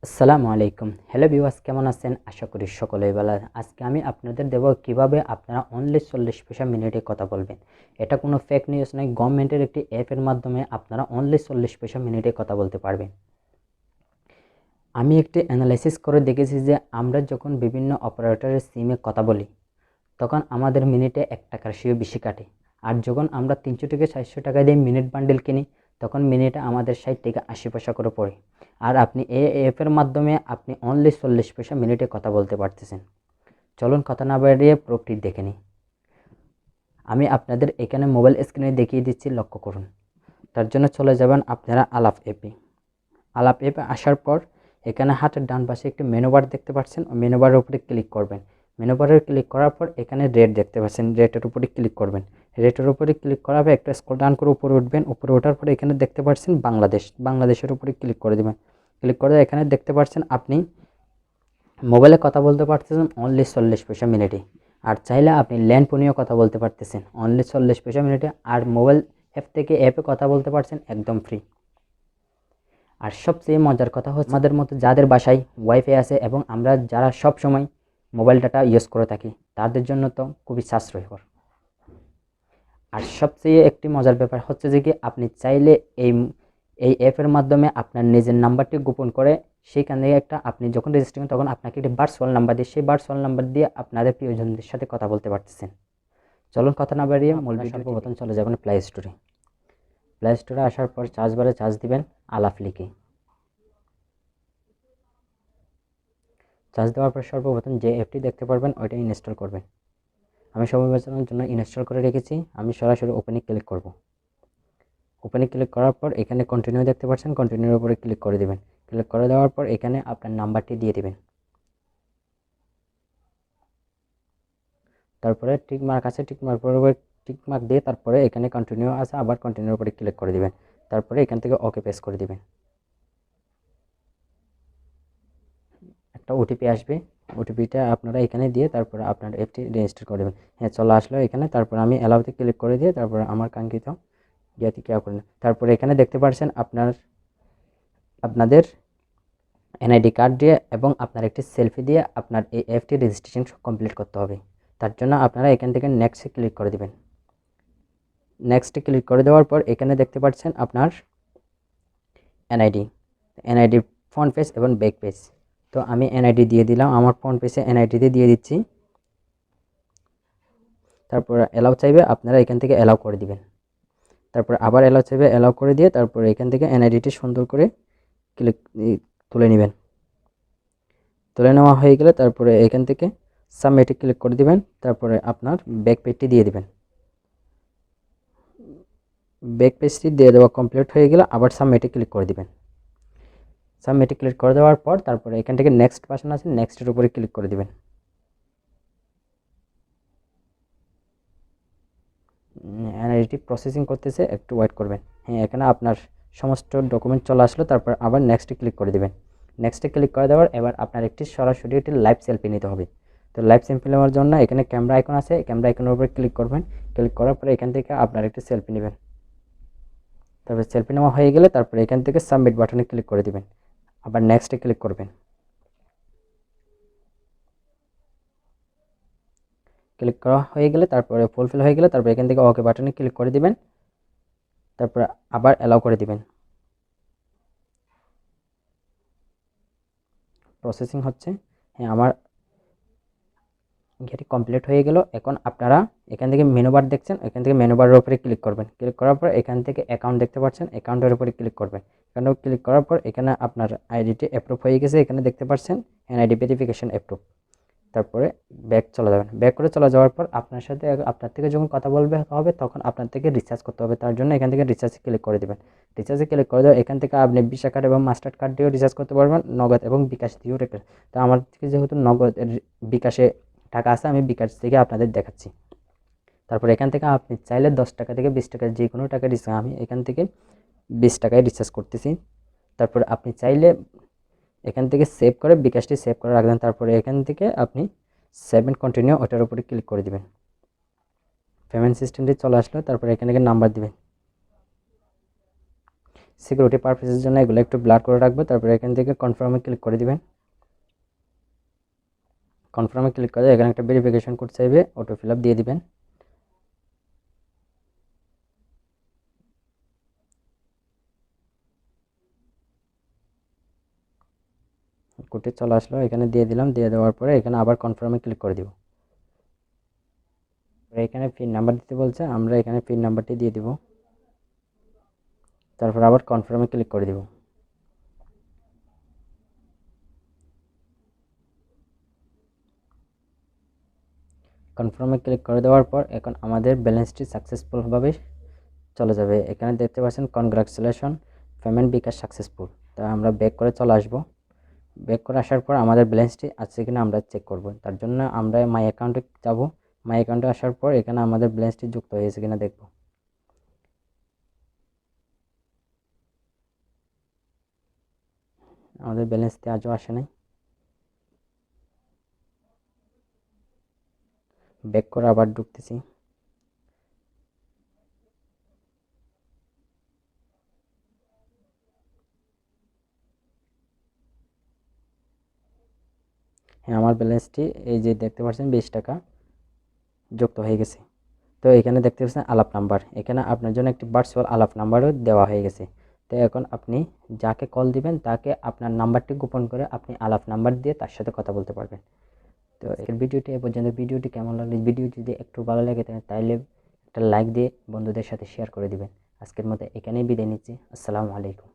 আসসালামু আলাইকুম। Hello viewers, কেমন আছেন? আশা করি সকলেই ভালো আছেন। আজকে আমি আপনাদের দেব কিভাবে আপনারা অনলি 40 পয়সা মিনিটে কথা বলবেন। এটা কোনো ফেক নিউজ নয়, গভর্নমেন্টের একটি অ্যাপের মাধ্যমে আপনারা অনলি 40 পয়সা মিনিটে কথা বলতে পারবেন। আমি একটি অ্যানালাইসিস করে দেখেছি যে আমরা যখন বিভিন্ন অপারেটরের সিমে কথা বলি তখন আমাদের মিনিটে 1 টাকার চেয়েও বেশি কাটে। আর যখন আমরা 300 থেকে 400 টাকা দিয়ে মিনিট বান্ডেল কিনি তখন মিনিটে আমাদের 60 থেকে 80 পয়সা করে পড়ে। আর আপনি এই অ্যাপের মাধ্যমে আপনি অনলি 40 পয়সা মিনিটে কথা বলতে পারতেছেন। চলুন কথা না বাড়িয়ে প্রোডাক্টটি দেখে নিই। আমি আপনাদের এখানে মোবাইল স্ক্রিনে দেখিয়ে দিচ্ছি, লক্ষ্য করুন। তার জন্য চলে যাবেন আপনারা আলাপ অ্যাপে। আলাপ অ্যাপে আসার পর এখানে হাতের ডান পাশে একটি মেনু বার দেখতে পাচ্ছেন, ওই মেনু বারের উপরে ক্লিক করবেন। মেনু বারে ক্লিক করার পর এখানে রেট দেখতে পাচ্ছেন, রেটের উপরে ক্লিক করবেন। রেটের উপরে ক্লিক করার পর একটু স্ক্রল ডাউন করে উপরে উঠবেন। উপরে ওঠার পরে এখানে দেখতে পাচ্ছেন বাংলাদেশের উপরে ক্লিক করে দেবেন। ক্লিক করে এখানে দেখতে পাচ্ছেন আপনি মোবাইলে কথা বলতে পারতেছেন অনলি 40 পয়সা মিনিটে। আর চাইলে আপনি ল্যান্ড ফোনেও কথা বলতে পারতেছেন অনলি 40 পয়সা মিনিটে। আর মোবাইল অ্যাপ থেকে অ্যাপে কথা বলতে পারছেন একদম ফ্রি। আর সবচেয়ে মজার কথা হচ্ছে আমাদের মতো যাদের বাসায় ওয়াইফাই আছে এবং আমরা যারা সব সময় মোবাইল ডাটা ইউজ করে থাকি তাদের জন্য তো খুবই সাশ্রয়কর। আর সবচেয়ে একটি মজার ব্যাপার হচ্ছে যে কি আপনি চাইলে এই এই অ্যাপের মাধ্যমে আপনার নিজের নাম্বারটি গোপন করে সেইখান থেকে আপনি যখন রেজিস্ট্রেশন করেন তখন আপনাকে একটি ভার্চুয়াল নাম্বার দিয়ে সেই ভার্চুয়াল নাম্বার দিয়ে আপনাদের প্রিয়জনদের সাথে কথা বলতে পারতেছেন। চলুন কথা না বাড়িয়ে মূল ভিডিও সর্বপ্রথম চলে যাবেন প্লে স্টোরে। প্লে স্টোরে আসার পর চার্জ বারে চার্জ দিবেন আলাপ লিখে। চার্জ দেওয়ার পর সর্বপ্রথম যে অ্যাপটি দেখতে পারবেন ওইটা ইনস্টল করবেন। আমি সময় বাঁচানোর জন্য ইনস্টল করে রেখেছি। আমি সরাসরি ওপেনে ক্লিক করব। ওপেনে ক্লিক করার পর এখানে কন্টিনিউ দেখতে পাচ্ছেন, কন্টিনিউর উপরে ক্লিক করে দেবেন। ক্লিক করে দেওয়ার পর এখানে আপনার নাম্বারটি দিয়ে দেবেন। তারপরে টিক মার্ক আছে, টিক মার্ক দিয়ে তারপরে এখানে কন্টিনিউ আছে, আবার কন্টিনিউর উপরে ক্লিক করে দেবেন। তারপরে এখান থেকে ওকে প্রেস করে দেবেন। একটা ওটিপি আসবে, ওটিপিটা আপনারা এখানে দিয়ে তারপরে আপনার অ্যাপটি রেজিস্টার করে দেবেন। হ্যাঁ, চলে আসলো এখানে। তারপর আমি অ্যালাউতে ক্লিক করে দিয়ে তারপরে আমার কাঙ্ক্ষিত ইয়াতে কেউ করে না। তারপরে এখানে দেখতে পাচ্ছেন আপনাদের এনআইডি কার্ড দিয়ে এবং আপনার একটি সেলফি দিয়ে আপনার এই অ্যাপটি রেজিস্ট্রেশন কমপ্লিট করতে হবে। তার জন্য আপনারা এখান থেকে নেক্সটে ক্লিক করে দেবেন। নেক্সটে ক্লিক করে দেওয়ার পর এখানে দেখতে পাচ্ছেন আপনার এনআইডি ফ্রন্ট পেজ এবং ব্যাক পেজ। তো আমি এনআইডি দিয়ে দিলাম, আমার ফ্রন্ট পেজে এনআইডিতে দিয়ে দিচ্ছি। তারপর অ্যালাউ চাইবে, আপনারা এখান থেকে অ্যালাউ করে দিবেন। তারপর আবার অ্যালাউ চাইবে, অ্যালাউ করে দিয়ে তারপরে এখান থেকে এনআইডিটি সুন্দর করে ক্লিক তুলে নেবেন। তুলে নেওয়া হয়ে গেলে তারপরে এখান থেকে সাবমিটে ক্লিক করে দিবেন। তারপরে আপনার ব্যাক পেজটি দিয়ে দিবেন। ব্যাক পেজটি দিয়ে দেওয়া কমপ্লিট হয়ে গেলে আবার সাবমিটে ক্লিক করে দিবেন। সাবমিটে ক্লিক করে দেওয়ার পর তারপরে এখান থেকে নেক্সট বাটন আছে, নেক্সটের উপরে ক্লিক করে দিবেন। এনআইডি প্রসেসিং করতেছে, একটু ওয়েট করবেন। হ্যাঁ, এখানে আপনার সমস্ত ডকুমেন্ট চলে আসলো। তারপর আবার নেক্সটে ক্লিক করে দেবেন। নেক্সটে ক্লিক করে দেওয়ার এবার আপনার একটি সরাসরি একটি লাইভ সেলফি নিতে হবে। তো লাইভ সেলফি নেওয়ার জন্য এখানে ক্যামেরা আইকন আছে, ক্যামেরা আইকনের উপরে ক্লিক করবেন। ক্লিক করার পরে এখান থেকে আপনার একটি সেলফি নেবেন। তারপরে সেলফি নেওয়া হয়ে গেলে তারপরে এখান থেকে সাবমিট বাটনে ক্লিক করে দিবেন। আবার নেক্সটে ক্লিক করবেন। ক্লিক করা হয়ে গেলে তারপরে ফুলফিল হয়ে গেলে তারপরে এখান থেকে ওকে বাটনে ক্লিক করে দিবেন। তারপরে আবার অ্যালাউ করে দিবেন। প্রসেসিং হচ্ছে। হ্যাঁ, আমার এটি কমপ্লিট হয়ে গেল। এখন আপনারা এখান থেকে মেনু বার দেখছেন, এখান থেকে মেনু বারের উপরে ক্লিক করবেন। ক্লিক করার পর এখান থেকে অ্যাকাউন্ট দেখতে পাচ্ছেন, অ্যাকাউন্টের উপরে ক্লিক করবেন। অ্যাকাউন্টে ক্লিক করার পর এখানে আপনার আইডিটি অ্যাপ্রুভ হয়ে গেছে, এখানে দেখতে পাচ্ছেন এনআইডি ভেরিফিকেশন অ্যাপ্রুভ। তারপরে ব্যাক চলে যাবেন। ব্যাক করে চলে যাওয়ার পর আপনার থেকে যখন কথা বলবে হবে তখন আপনার থেকে রিচার্জ করতে হবে। তার জন্য এখান থেকে রিচার্জে ক্লিক করে দেবেন। রিচার্জে ক্লিক করে দেওয়া এখান থেকে আপনি ভিসা কার্ড এবং মাস্টার কার্ড দিয়েও রিচার্জ করতে পারবেন, নগদ এবং বিকাশ দিয়েও রেখে। তো আমার থেকে যেহেতু নগদ বিকাশে টাকা আছে, আমি বিকাশ থেকে আপনাদের দেখাচ্ছি। তারপর এখান থেকে আপনি চাইলে 10 টাকা থেকে 20 টাকা যে কোনো টাকা রিচার্জ, আমি এখান থেকে 20 টাকায় রিচার্জ করতেছি। তারপর আপনি চাইলে এখান থেকে সেভ করে বিকাশটি সেভ করে রাখবেন। তারপরে এখান থেকে আপনি সেভেন কন্টিনিউ ওটার উপরে ক্লিক করে দিবেন। পেমেন্ট সিস্টেমটি চলে আসলো। তারপরে এখান থেকে নাম্বার দিবেন। সিকিউরিটি পারপাসের জন্য এগুলো একটু ব্লার করে রাখবো। তারপরে এখান থেকে কনফার্মে ক্লিক করে দিবেন। কনফার্মে ক্লিক করে এখানে একটা ভেরিফিকেশন কোড চাইবে, অটো ফিল আপ দিয়ে দিবেন। কোডটি চলে আসলো, এখানে দিয়ে দিলাম। দিয়ে দেওয়ার পরে এখানে আবার কনফার্মে ক্লিক করে দিব। এখানে পিন নাম্বার দিতে বলছে, আমরা এখানে পিন নাম্বারটি দিয়ে দিব। তারপর আবার কনফার্মে ক্লিক করে দিব। কনফার্মে ক্লিক করে দেওয়ার পর এখন আমাদের ব্যালেন্সটি সাকসেসফুলভাবে চলে যাবে। এখানে দেখতে পাচ্ছেন কনগ্রাচুলেশন, পেমেন্ট বিকাশ সাকসেসফুল। তা আমরা ব্যাক করে চলে আসবো। ব্যাক করে আসার পর আমাদের ব্যালেন্সটি আছে কিনা আমরা চেক করব। তার জন্য আমরা মাই অ্যাকাউন্টে যাব। মাই অ্যাকাউন্টে আসার পর এখানে আমাদের ব্যালেন্সটি যুক্ত হয়েছে কিনা দেখব। আমাদের ব্যালেন্সটি আজও আসে নাই। ব্যাক করে আবার ঢুকতেছি। হ্যাঁ, আমার ব্যালেন্সটি এই যে দেখতে পাচ্ছেন 20 টাকা যুক্ত হয়ে গেছে। তো এখানে দেখতে পাচ্ছেন আলাপ নাম্বার, এখানে আপনার জন্য একটি ভার্চুয়াল আলাপ নাম্বারও দেওয়া হয়ে গেছে। তো এখন আপনি যাকে কল দিবেন তাকে আপনার নাম্বারটি গোপন করে আপনি আলাপ নাম্বার দিয়ে তার সাথে কথা বলতে পারবেন। তো এই ভিডিওটি এ পর্যন্ত। ভিডিওটি কেমন লাগলো, ভিডিওটি যদি একটু ভালো লাগে তাহলে একটা লাইক দিয়ে বন্ধুদের সাথে শেয়ার করে দিবেন। আজকের মতো এখানেই বিদায় নিচ্ছি। আসসালামু আলাইকুম।